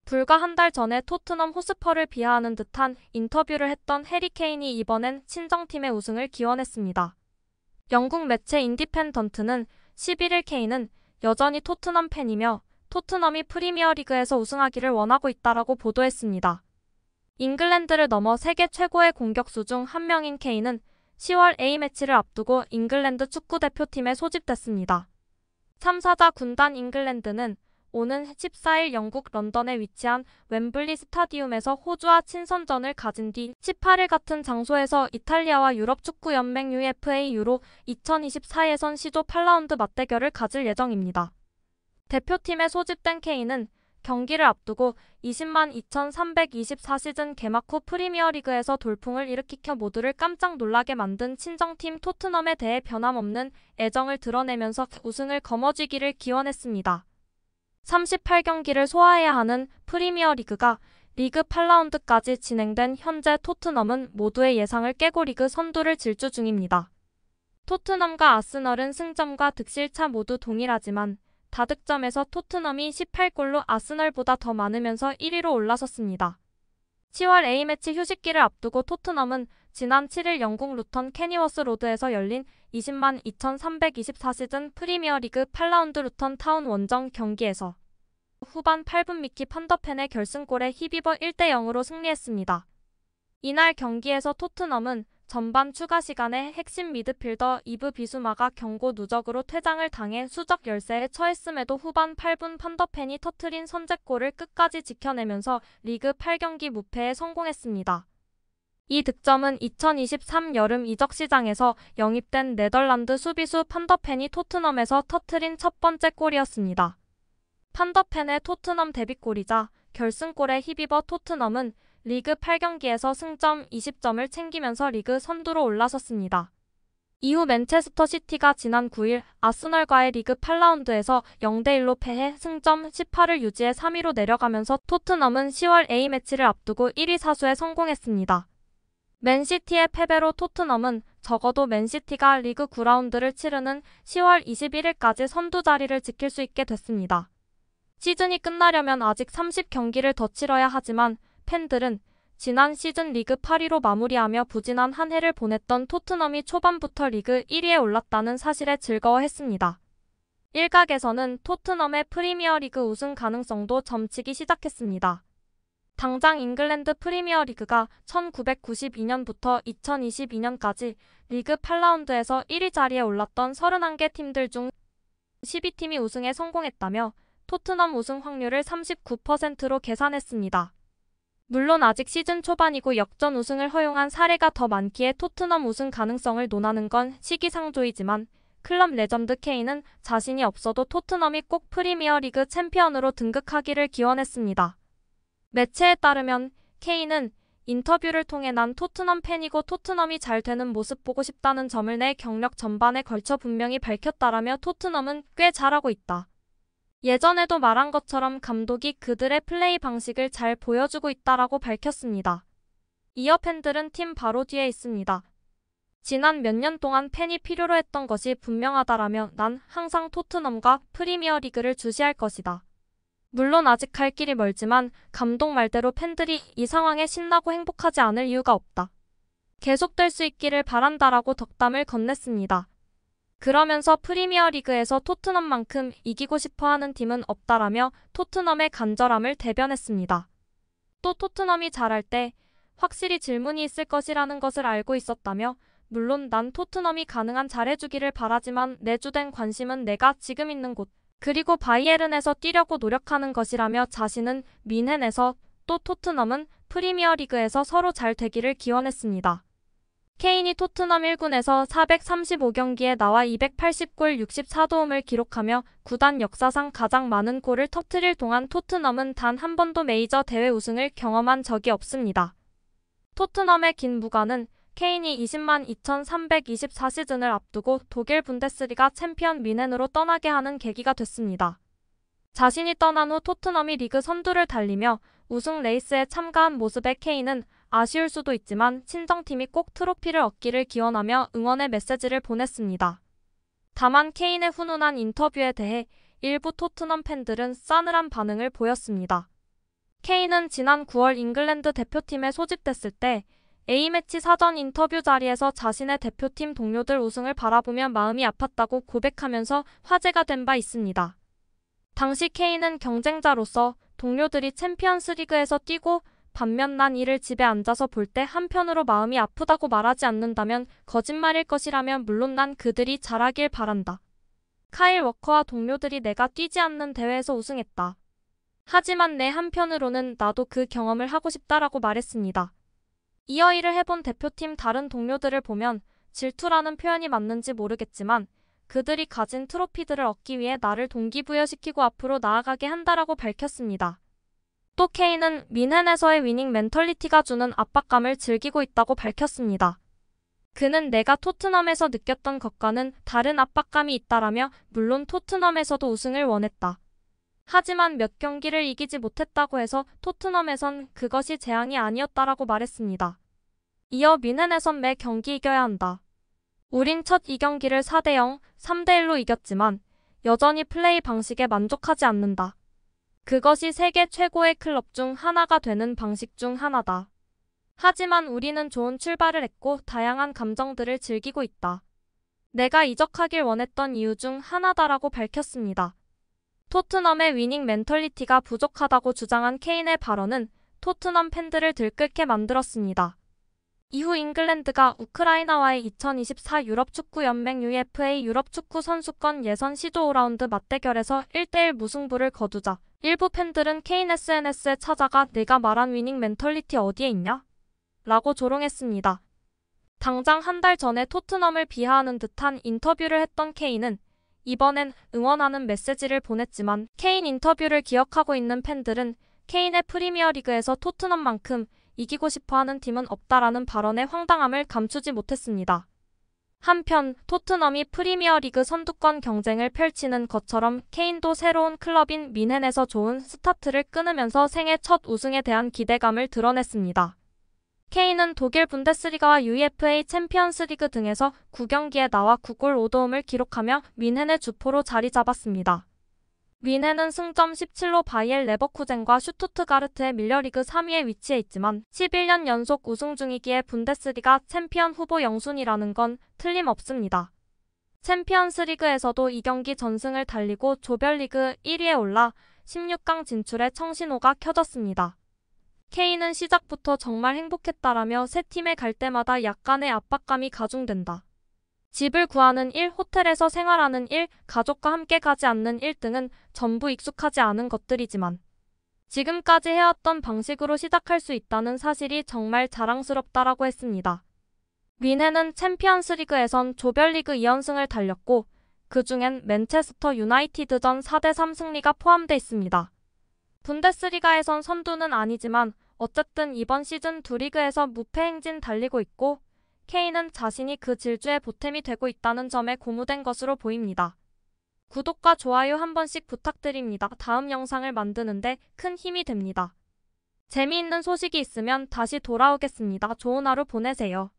불과 한 달 전에 토트넘 호스퍼를 비하하는 듯한 인터뷰를 했던 해리 케인이 이번엔 친정팀의 우승을 기원했습니다. 영국 매체 인디펜던트는 11일 케인은 여전히 토트넘 팬이며 토트넘이 프리미어리그에서 우승하기를 원하고 있다라고 보도했습니다. 잉글랜드를 넘어 세계 최고의 공격수 중 한 명인 케인은 10월 A매치를 앞두고 잉글랜드 축구대표팀에 소집됐습니다. 3사자 군단 잉글랜드는 오는 14일 영국 런던에 위치한 웸블리 스타디움에서 호주와 친선전을 가진 뒤 18일 같은 장소에서 이탈리아와 유럽축구연맹 UEFA 유로 2024 예선 C조 8라운드 맞대결을 가질 예정입니다. 대표팀에 소집된 케인은 경기를 앞두고 20만 2324 시즌 개막 후 프리미어리그에서 돌풍을 일으키켜 모두를 깜짝 놀라게 만든 친정팀 토트넘에 대해 변함없는 애정을 드러내면서 우승을 거머쥐기를 기원했습니다. 38경기를 소화해야 하는 프리미어리그가 리그 8라운드까지 진행된 현재 토트넘은 모두의 예상을 깨고 리그 선두를 질주 중입니다. 토트넘과 아스널은 승점과 득실차 모두 동일하지만 다득점에서 토트넘이 18골로 아스널보다 더 많으면서 1위로 올라섰습니다. 10월 A매치 휴식기를 앞두고 토트넘은 지난 7일 영국 루턴 캐니워스 로드에서 열린 20만 2324 시즌 프리미어리그 8라운드 루턴 타운 원정 경기에서 후반 8분 미키 판더펜의 결승골에 힘입어 1대0으로 승리했습니다. 이날 경기에서 토트넘은 전반 추가 시간에 핵심 미드필더 이브 비수마가 경고 누적으로 퇴장을 당해 수적 열세에 처했음에도 후반 8분 판더펜이 터트린 선제골을 끝까지 지켜내면서 리그 8경기 무패에 성공했습니다. 이 득점은 2023 여름 이적 시장에서 영입된 네덜란드 수비수 판더펜이 토트넘에서 터트린 첫 번째 골이었습니다. 판더펜의 토트넘 데뷔골이자 결승골에 힘입어 토트넘은 리그 8경기에서 승점 20점을 챙기면서 리그 선두로 올라섰습니다. 이후 맨체스터 시티가 지난 9일 아스널과의 리그 8라운드에서 0대1로 패해 승점 18을 유지해 3위로 내려가면서 토트넘은 10월 A매치를 앞두고 1위 사수에 성공했습니다. 맨시티의 패배로 토트넘은 적어도 맨시티가 리그 9라운드를 치르는 10월 21일까지 선두 자리를 지킬 수 있게 됐습니다. 시즌이 끝나려면 아직 30경기를 더 치러야 하지만 팬들은 지난 시즌 리그 8위로 마무리하며 부진한 한 해를 보냈던 토트넘이 초반부터 리그 1위에 올랐다는 사실에 즐거워했습니다. 일각에서는 토트넘의 프리미어리그 우승 가능성도 점치기 시작했습니다. 당장 잉글랜드 프리미어리그가 1992년부터 2022년까지 리그 8라운드에서 1위 자리에 올랐던 31개 팀들 중 12팀이 우승에 성공했다며 토트넘 우승 확률을 39%로 계산했습니다. 물론 아직 시즌 초반이고 역전 우승을 허용한 사례가 더 많기에 토트넘 우승 가능성을 논하는 건 시기상조이지만 클럽 레전드 케인은 자신이 없어도 토트넘이 꼭 프리미어리그 챔피언으로 등극하기를 기원했습니다. 매체에 따르면 케인은 인터뷰를 통해 난 토트넘 팬이고 토트넘이 잘 되는 모습 보고 싶다는 점을 내 경력 전반에 걸쳐 분명히 밝혔다라며 토트넘은 꽤 잘하고 있다. 예전에도 말한 것처럼 감독이 그들의 플레이 방식을 잘 보여주고 있다라고 밝혔습니다. 이어 팬들은 팀 바로 뒤에 있습니다. 지난 몇 년 동안 팬이 필요로 했던 것이 분명하다라며 난 항상 토트넘과 프리미어리그를 주시할 것이다. 물론 아직 갈 길이 멀지만 감독 말대로 팬들이 이 상황에 신나고 행복하지 않을 이유가 없다. 계속될 수 있기를 바란다라고 덕담을 건넸습니다. 그러면서 프리미어리그에서 토트넘만큼 이기고 싶어하는 팀은 없다라며 토트넘의 간절함을 대변했습니다. 또 토트넘이 잘할 때 확실히 질문이 있을 것이라는 것을 알고 있었다며 물론 난 토트넘이 가능한 잘해주기를 바라지만 내 주된 관심은 내가 지금 있는 곳 그리고 바이에른에서 뛰려고 노력하는 것이라며 자신은 뮌헨에서 또 토트넘은 프리미어리그에서 서로 잘 되기를 기원했습니다. 케인이 토트넘 1군에서 435경기에 나와 280골 64도움을 기록하며 구단 역사상 가장 많은 골을 터뜨릴 동안 토트넘은 단 한 번도 메이저 대회 우승을 경험한 적이 없습니다. 토트넘의 긴 무관은 케인이 20만 2324 시즌을 앞두고 독일 분데스리가 챔피언 뮌헨으로 떠나게 하는 계기가 됐습니다. 자신이 떠난 후 토트넘이 리그 선두를 달리며 우승 레이스에 참가한 모습에 케인은 아쉬울 수도 있지만 친정팀이 꼭 트로피를 얻기를 기원하며 응원의 메시지를 보냈습니다. 다만 케인의 훈훈한 인터뷰에 대해 일부 토트넘 팬들은 싸늘한 반응을 보였습니다. 케인은 지난 9월 잉글랜드 대표팀에 소집됐을 때 A매치 사전 인터뷰 자리에서 자신의 대표팀 동료들 우승을 바라보며 마음이 아팠다고 고백하면서 화제가 된 바 있습니다. 당시 케인은 경쟁자로서 동료들이 챔피언스 리그에서 뛰고 반면 난 이를 집에 앉아서 볼 때 한편으로 마음이 아프다고 말하지 않는다면 거짓말일 것이라면 물론 난 그들이 잘하길 바란다. 카일 워커와 동료들이 내가 뛰지 않는 대회에서 우승했다. 하지만 내 한편으로는 나도 그 경험을 하고 싶다라고 말했습니다. 이어 일을 해본 대표팀 다른 동료들을 보면 질투라는 표현이 맞는지 모르겠지만 그들이 가진 트로피들을 얻기 위해 나를 동기부여시키고 앞으로 나아가게 한다라고 밝혔습니다. 또 케인은 뮌헨에서의 위닝 멘털리티가 주는 압박감을 즐기고 있다고 밝혔습니다. 그는 내가 토트넘에서 느꼈던 것과는 다른 압박감이 있다라며 물론 토트넘에서도 우승을 원했다. 하지만 몇 경기를 이기지 못했다고 해서 토트넘에선 그것이 재앙이 아니었다라고 말했습니다. 이어 뮌헨에선 매 경기 이겨야 한다. 우린 첫 2경기를 4대0, 3대1로 이겼지만 여전히 플레이 방식에 만족하지 않는다. 그것이 세계 최고의 클럽 중 하나가 되는 방식 중 하나다. 하지만 우리는 좋은 출발을 했고 다양한 감정들을 즐기고 있다. 내가 이적하길 원했던 이유 중 하나다라고 밝혔습니다. 토트넘의 위닝 멘털리티가 부족하다고 주장한 케인의 발언은 토트넘 팬들을 들끓게 만들었습니다. 이후 잉글랜드가 우크라이나와의 2024 유럽축구연맹 UEFA 유럽축구 선수권 예선 시도 5라운드 맞대결에서 1대1 무승부를 거두자 일부 팬들은 케인 SNS에 찾아가 내가 말한 위닝 멘털리티 어디에 있냐? 라고 조롱했습니다. 당장 한 달 전에 토트넘을 비하하는 듯한 인터뷰를 했던 케인은 이번엔 응원하는 메시지를 보냈지만 케인 인터뷰를 기억하고 있는 팬들은 케인의 프리미어리그에서 토트넘만큼 이기고 싶어하는 팀은 없다라는 발언의 황당함을 감추지 못했습니다. 한편 토트넘이 프리미어리그 선두권 경쟁을 펼치는 것처럼 케인도 새로운 클럽인 뮌헨에서 좋은 스타트를 끊으면서 생애 첫 우승에 대한 기대감을 드러냈습니다. 케인은 독일 분데스리가와 UEFA 챔피언스리그 등에서 9경기에 나와 9골 5도움을 기록하며 뮌헨의 주포로 자리 잡았습니다. 뮌헨은 승점 17로 바이엘 레버쿠젠과 슈투트가르트에 밀려 리그 3위에 위치해 있지만 11년 연속 우승 중이기에 분데스리가 챔피언 후보 영순위라는 건 틀림없습니다. 챔피언스리그에서도 2경기 전승을 달리고 조별리그 1위에 올라 16강 진출에 청신호가 켜졌습니다. 케인은 시작부터 정말 행복했다라며 새 팀에 갈 때마다 약간의 압박감이 가중된다. 집을 구하는 일, 호텔에서 생활하는 일, 가족과 함께 가지 않는 일 등은 전부 익숙하지 않은 것들이지만 지금까지 해왔던 방식으로 시작할 수 있다는 사실이 정말 자랑스럽다라고 했습니다. 뮌헨은 챔피언스리그에선 조별리그 2연승을 달렸고 그중엔 맨체스터 유나이티드전 4대3 승리가 포함돼 있습니다. 분데스리가에선 선두는 아니지만 어쨌든 이번 시즌 두 리그에서 무패 행진 달리고 있고 케인은 자신이 그 질주에 보탬이 되고 있다는 점에 고무된 것으로 보입니다. 구독과 좋아요 한 번씩 부탁드립니다. 다음 영상을 만드는데 큰 힘이 됩니다. 재미있는 소식이 있으면 다시 돌아오겠습니다. 좋은 하루 보내세요.